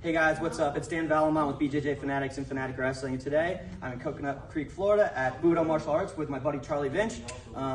Hey guys, what's up? It's Dan Vallimont with BJJ Fanatics and Fanatic Wrestling. And today, I'm in Coconut Creek, Florida at Budo Martial Arts with my buddy Charlie Vinch.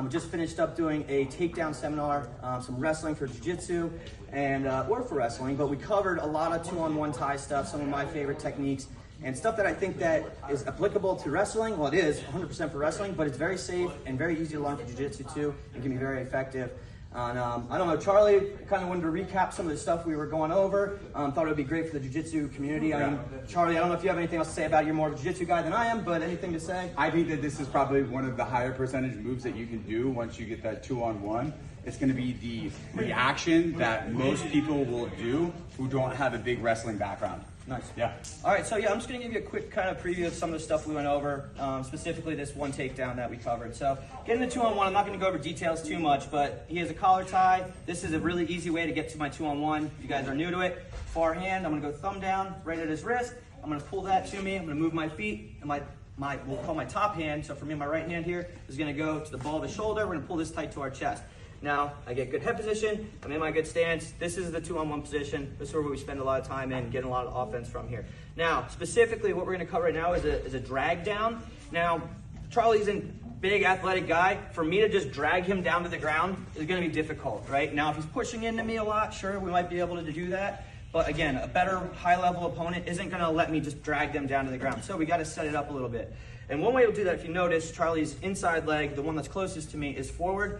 We just finished up doing a takedown seminar, some wrestling for jiu-jitsu and or for wrestling, but we covered a lot of two-on-one tie stuff, some of my favorite techniques, and stuff that I think that is applicable to wrestling. Well, it is 100% for wrestling, but it's very safe and very easy to learn for jiu-jitsu too, and can be very effective. And, I don't know, Charlie kind of wanted to recap some of the stuff we were going over. Thought it would be great for the jiu-jitsu community. I mean, Charlie, I don't know if you have anything else to say about it. You're more of a jiu-jitsu guy than I am, but anything to say? I think that this is probably one of the higher percentage moves that you can do once you get that two-on-one. It's going to be the reaction that most people will do who don't have a big wrestling background. Nice. Yeah. All right, so yeah, I'm just going to give you a quick kind of preview of some of the stuff we went over, specifically this one takedown that we covered. So getting the two-on-one, I'm not going to go over details too much, but he has a collar tie. This is a really easy way to get to my two-on-one. If you guys are new to it, far hand, I'm going to go thumb down right at his wrist. I'm going to pull that to me. I'm going to move my feet, and we'll call my top hand. So for me, my right hand here is going to go to the ball of his shoulder. We're going to pull this tight to our chest. Now, I get good head position, I'm in my good stance. This is the two-on-one position. This is where we spend a lot of time in, getting a lot of offense from here. Now, specifically, what we're gonna cover right now is a drag down. Now, Charlie's a big athletic guy. For me to just drag him down to the ground is gonna be difficult, right? Now, if he's pushing into me a lot, sure, we might be able to do that. But again, a better high-level opponent isn't gonna let me just drag them down to the ground. So we gotta set it up a little bit. And one way to do that, if you notice, Charlie's inside leg, the one that's closest to me, is forward.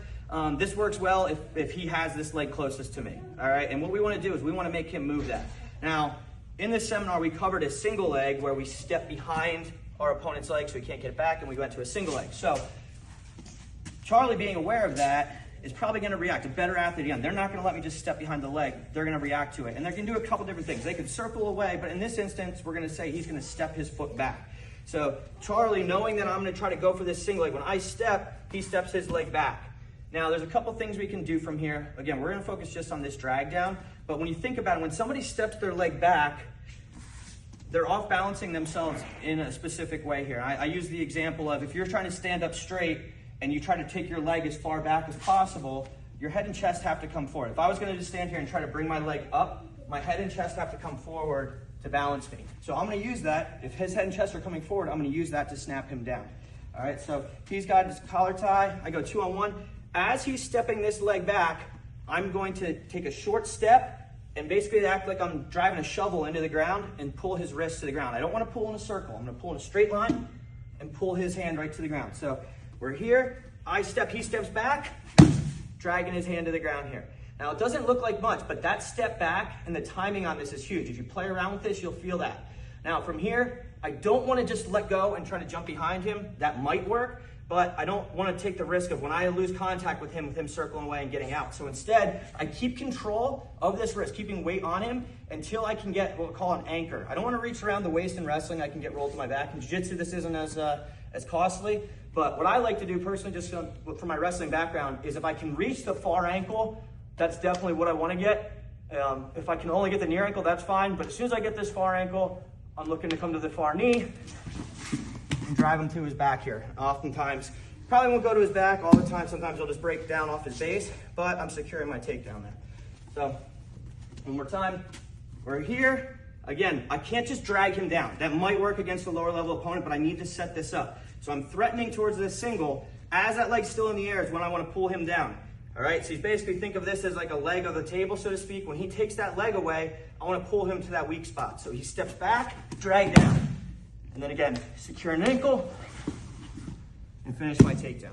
This works well if he has this leg closest to me, all right? And what we wanna do is we wanna make him move that. Now, in this seminar, we covered a single leg where we step behind our opponent's leg so he can't get it back, and we went to a single leg. So, Charlie being aware of that is probably gonna react. A better athlete, again, they're not gonna let me just step behind the leg. They're gonna react to it. And they can do a couple different things. They can circle away, but in this instance, we're gonna say he's gonna step his foot back. So, Charlie, knowing that I'm gonna try to go for this single leg, when I step, he steps his leg back. Now, there's a couple things we can do from here. Again, we're gonna focus just on this drag down, but when you think about it, when somebody steps their leg back, they're off balancing themselves in a specific way here. I use the example of if you're trying to stand up straight and you try to take your leg as far back as possible, your head and chest have to come forward. If I was gonna just stand here and try to bring my leg up, my head and chest have to come forward to balance me. So I'm gonna use that. If his head and chest are coming forward, I'm gonna use that to snap him down. All right, so he's got his collar tie. I go two-on-one. As he's stepping this leg back, I'm going to take a short step and basically act like I'm driving a shovel into the ground and pull his wrist to the ground. I don't want to pull in a circle. I'm going to pull in a straight line and pull his hand right to the ground. So we're here, I step, he steps back, dragging his hand to the ground here. Now it doesn't look like much, but that step back and the timing on this is huge. If you play around with this, you'll feel that. Now from here, I don't want to just let go and try to jump behind him. That might work. But I don't want to take the risk of when I lose contact with him circling away and getting out. So instead, I keep control of this wrist, keeping weight on him until I can get what we call an anchor. I don't want to reach around the waist in wrestling. I can get rolled to my back. In jiu-jitsu, this isn't as costly. But what I like to do personally, just from my wrestling background, is if I can reach the far ankle, that's definitely what I want to get. If I can only get the near ankle, that's fine. But as soon as I get this far ankle, I'm looking to come to the far knee. Drive him to his back here. Oftentimes, probably won't go to his back all the time. Sometimes he'll just break down off his base, but I'm securing my takedown there. So, one more time. We're here. Again, I can't just drag him down. That might work against a lower level opponent, but I need to set this up. So I'm threatening towards this single. As that leg's still in the air is when I want to pull him down. All right, so you basically think of this as like a leg of the table, so to speak. When he takes that leg away, I want to pull him to that weak spot. So he steps back, drag down. And then again, secure an ankle and finish my takedown.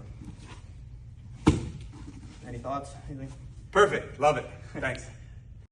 Any thoughts? Anything? Perfect. Love it. Thanks.